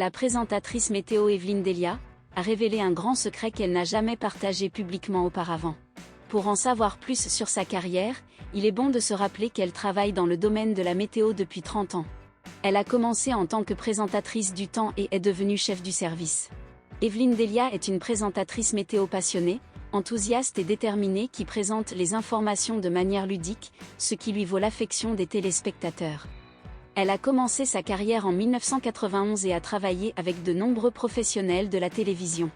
La présentatrice météo Evelyne Delia a révélé un grand secret qu'elle n'a jamais partagé publiquement auparavant. Pour en savoir plus sur sa carrière, il est bon de se rappeler qu'elle travaille dans le domaine de la météo depuis 30 ans. Elle a commencé en tant que présentatrice du temps et est devenue chef du service. Evelyne Delia est une présentatrice météo passionnée, enthousiaste et déterminée qui présente les informations de manière ludique, ce qui lui vaut l'affection des téléspectateurs. Elle a commencé sa carrière en 1991 et a travaillé avec de nombreux professionnels de la télévision.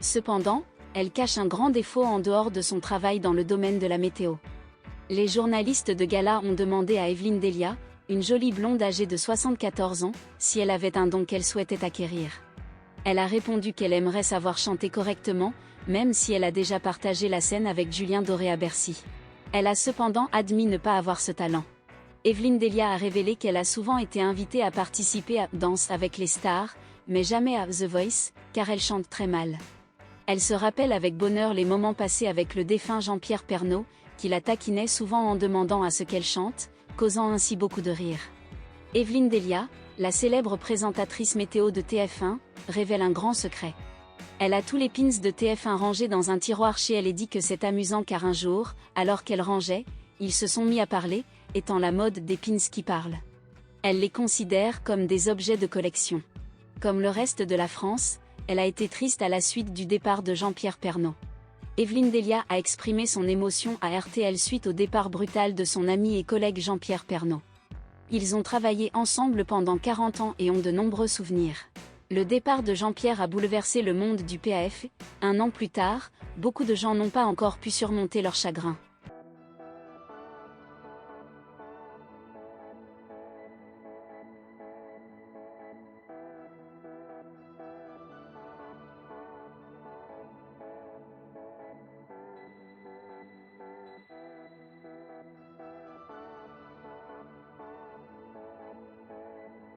Cependant, elle cache un grand défaut en dehors de son travail dans le domaine de la météo. Les journalistes de gala ont demandé à Evelyne Delia, une jolie blonde âgée de 74 ans, si elle avait un don qu'elle souhaitait acquérir. Elle a répondu qu'elle aimerait savoir chanter correctement, même si elle a déjà partagé la scène avec Julien Doré à Bercy. Elle a cependant admis ne pas avoir ce talent. Evelyne Delia a révélé qu'elle a souvent été invitée à participer à Danse avec les stars, mais jamais à The Voice, car elle chante très mal. Elle se rappelle avec bonheur les moments passés avec le défunt Jean-Pierre Pernaut, qui la taquinait souvent en demandant à ce qu'elle chante, causant ainsi beaucoup de rire. Evelyne Delia, la célèbre présentatrice météo de TF1, révèle un grand secret. Elle a tous les pins de TF1 rangés dans un tiroir chez elle et dit que c'est amusant car un jour, alors qu'elle rangeait, ils se sont mis à parler, étant la mode des pins qui parlent. Elle les considère comme des objets de collection. Comme le reste de la France, elle a été triste à la suite du départ de Jean-Pierre Pernaut. Evelyne Delia a exprimé son émotion à RTL suite au départ brutal de son ami et collègue Jean-Pierre Pernaut. Ils ont travaillé ensemble pendant 40 ans et ont de nombreux souvenirs. Le départ de Jean-Pierre a bouleversé le monde du PAF. Un an plus tard, beaucoup de gens n'ont pas encore pu surmonter leur chagrin.